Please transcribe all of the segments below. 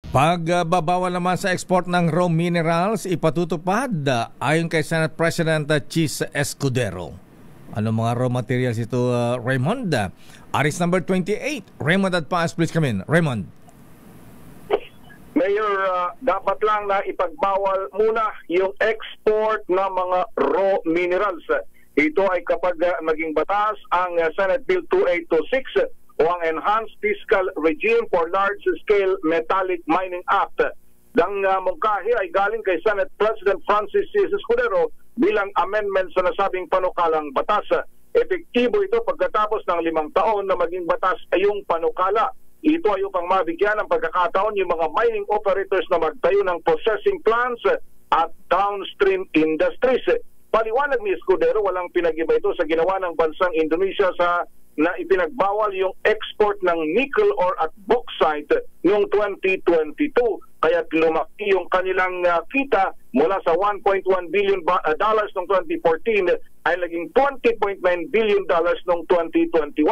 Pagbabawal naman sa export ng raw minerals ipatutupad ayon kay Senate President Chis Escudero. Ano mga raw materials ito, Raymond? Aris number 28. Raymond at Paas, please come in. Raymond. Mayor, dapat lang na ipagbawal muna yung export ng mga raw minerals. Ito ay kapag maging batas ang Senate Bill 2826 o ang Enhanced Fiscal Regime for Large-Scale Metallic Mining Act. Ang mungkahi ay galing kay Senate President Francis C. Escudero bilang amendment sa nasabing panukalang batas. Epektibo ito pagkatapos ng 5 taon na maging batas ay yung panukala. Ito ay upang mabigyan ng pagkakataon yung mga mining operators na magtayo ng processing plants at downstream industries. Paliwanag ni Escudero, walang pinag-iba ito sa ginawa ng bansang Indonesia na ipinagbawal yung export ng nickel ore at bauxite noong 2022. Kaya lumaki yung kanilang kita mula sa $1.1 billion noong 2014 ay naging $20.9 billion noong 2021.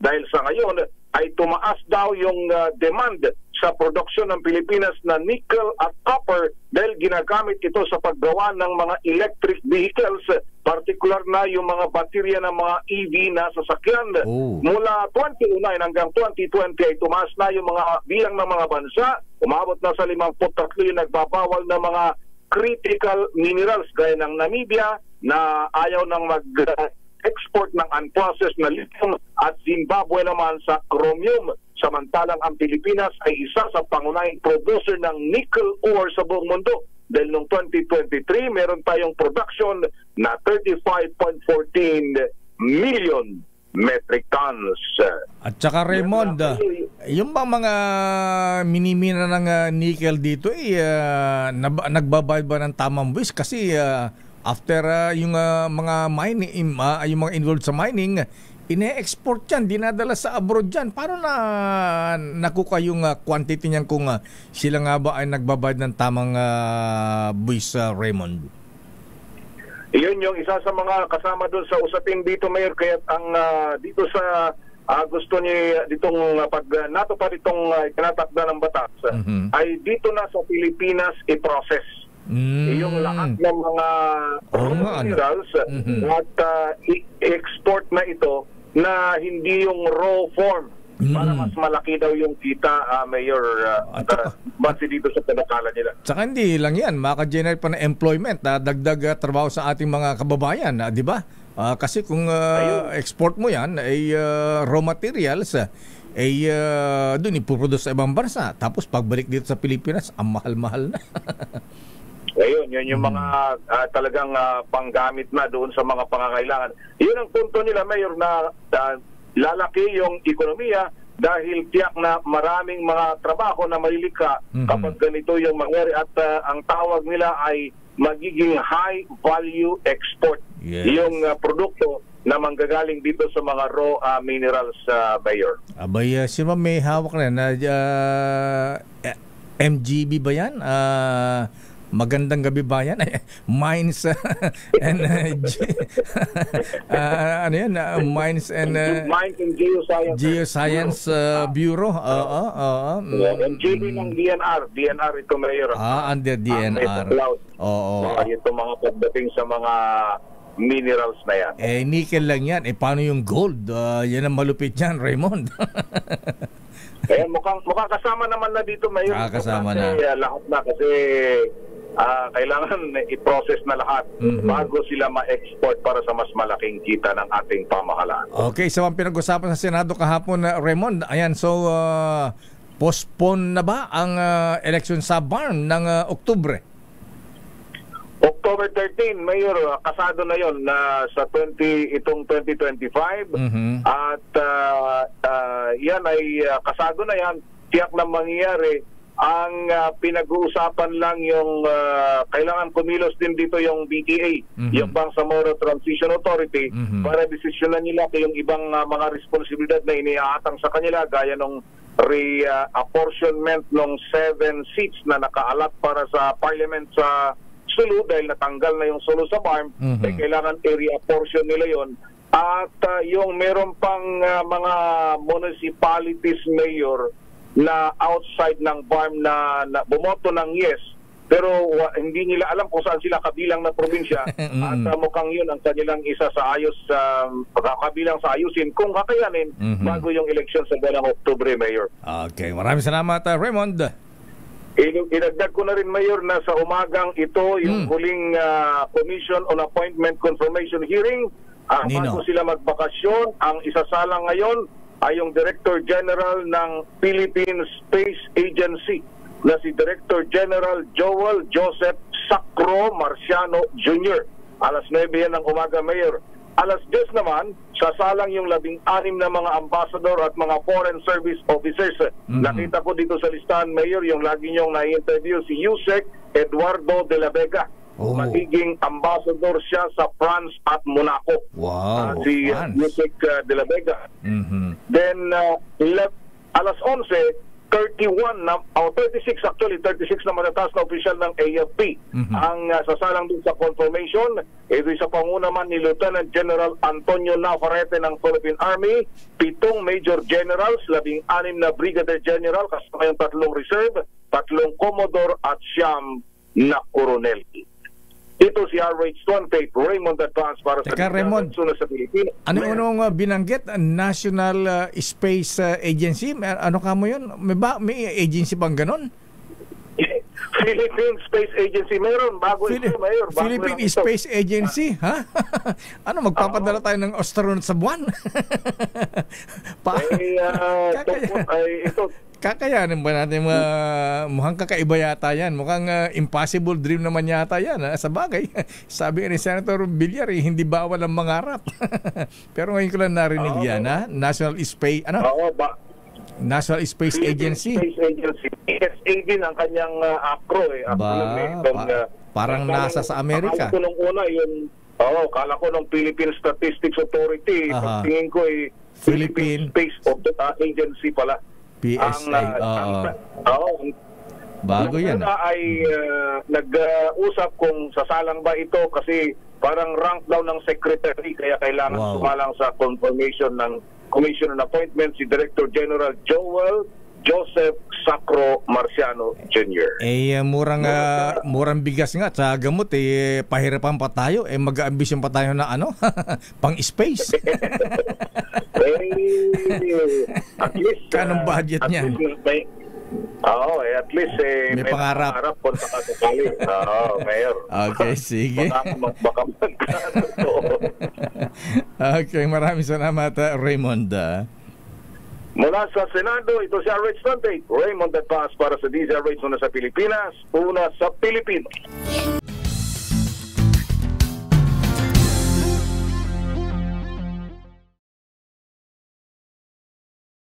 Dahil sa ngayon ay tumaas daw yung demand sa produksyon ng Pilipinas na nickel at copper dahil ginagamit ito sa paggawa ng mga electric vehicles, particular na yung mga baterya ng mga EV na sasakyan. Mula 2019 hanggang 2020 ay tumaas na yung mga bilang ng mga bansa, umabot na sa 53 yung nagbabawal ng mga critical minerals gaya ng Namibia na ayaw nang mag-export ng unprocessed na lithium at Zimbabwe naman sa chromium. Samantalang ang Pilipinas ay isa sa pangunahing producer ng nickel ore sa buong mundo. Dahil noong 2023, meron tayong production na 35.14 million metric tons. At saka Raymond, yung bang mga minimina ng nickel dito nagbabayad ba ng tamang buwis? Kasi after yung mga mining, yung mga involved sa mining, ine-export yan, dinadala sa abroad yan. Paano na nakuha yung quantity niyan kung sila nga ba ay nagbabayad ng tamang buwis, Raymond? Iyon yung isa sa mga kasama doon sa usapin dito, Mayor. Kaya ang dito sa gusto niya ditong pag natupad itong tinatakda ng batas ay dito na sa Pilipinas i-process yung lahat ng mga minerals at i-export na ito na hindi yung raw form para mas malaki daw yung kita, Mayor, base dito sa panakala nila. Tsaka hindi lang yan, maka-generate pa ng employment, dagdag trabaho sa ating mga kababayan, di ba? Kasi kung export mo yan ay raw materials, doon ipuproduce sa ibang bansa, tapos pagbalik dito sa Pilipinas, ang mahal-mahal na. Ayun, yun yung mga talagang panggamit na doon sa mga pangangailangan. Yun ang punto nila, Mayor, na lalaki yung ekonomiya dahil tiyak na maraming mga trabaho na malilika kapag ganito yung mangyari at ang tawag nila ay magiging high value export. Yung produkto na manggagaling dito sa mga raw minerals, Mayor. Abay, sino may hawak na MGB ba yan? Magandang gabi ba yan? Mines and ano yan? Mines and Geoscience Bureau. MGB ng DNR. DNR ito, Mayor. Under DNR. Ito mga pagdating sa mga minerals na yan. Nickel lang yan. Paano yung gold? Yan ang malupit yan, Raymond. Mukhang kasama naman na dito, Mayor. Kasama na. Lahat na kasi kailangan i-process na lahat bago sila ma-export para sa mas malaking kita ng ating pamahalaan. Okay, so ang pinag-usapan sa Senado kahapon, Raymond, ayan, so postpone na ba ang election sa BARM ng Oktubre? October 13, Mayor, kasado na yon na sa itong 2025 at yan ay kasado na yan, tiyak na mangyayari. Ang pinag-uusapan lang yung kailangan kumilos din dito yung BTA, yung Bangsamoro Transition Authority, para desisyonan nila yung ibang mga responsibilidad na iniaatang sa kanila gaya ng re-apportionment ng 7 seats na nakaalat para sa Parliament sa Sulu dahil natanggal na yung Sulu sa BARM, kailangan i-re-apportion nila yon. At yung meron pang mga municipalities, Mayor, na outside ng farm na bumoto ng yes, pero hindi nila alam kung saan sila kabilang na probinsya. At mukhang yun ang kanilang isa sa kabilang sa ayusin kung kakayanin bago yung eleksyon sa buwan ng Oktubre, Mayor. Okay, maraming salamat, Raymond. Idagdag ko na rin, Mayor, na sa umagang ito yung huling Commission on Appointment Confirmation Hearing. Bago sila magbakasyon, ang isasalang ngayon ay yung Director General ng Philippine Space Agency na si Director General Joel Joseph Sacro Marciano Jr. Alas 9 yan ng umaga, Mayor. Alas 10 naman, sasalang yung 16 na mga ambassador at mga foreign service officers. Nakita ko dito sa listahan, Mayor, yung lagi niyong na-interview si Yusek Eduardo de la Vega. Magiging ambassador siya sa France at Monaco. Wow, si Yusek de la Vega. Then, alas 11, 36 na matataas na opisyal ng AFP ang sasalang din sa confirmation. Ito sa pangunaman ni Lieutenant General Antonio Navarrete ng Philippine Army, 7 Major Generals, 16 na Brigadier General, kasama yung 3 Reserve, 3 Commodore at 9 na Coronel. Ito si RH28 Raymond Advance para sa Raymond, sa Pilipinas. Ano binanggit? National Space Agency? Ano ka mo yun? May agency bang ganon? Philippine Space Agency. Mayroon. Bago ito, Mayor. Philippine Space Agency? Ha? Ano, magpapadala tayo ng astronaut sa buwan? Ito. Kakayanin ba natin mukhang kakaiba yata yan? Mukhang impossible dream naman yata yan. Sa bagay, sabi ni Senator Villar, hindi bawal ang mangarap. Pero ngayon ko lang narinig yan, ha? National Space, National Space Agency. Space Agency. PSA din ang kanyang acro. Parang NASA sa Amerika. Kala ko nung una kala ko nung Philippine Statistics Authority. Pagtingin ko Philippine Space Agency pala. PSA. Bago yan. Ay nag-usap kung sasalang ba ito kasi parang rank daw ng secretary kaya kailangan sumalang sa confirmation ng Commission on Appointment si Director General Joel Joseph Sacro Marciano Jr. Murang bigas nga sa gamot pahirapan pa tayo mag-ambisyon pa tayo na pang space. At least kanong budget niyan? At least may pangarap kung sakasakali. Mayor. Okay, sige. Baka Okay, maraming salamat, Raymond. Mula sa Senado, ito si RH28 Raymond Advance para sa DZRH una sa Pilipinas, una sa Pilipino.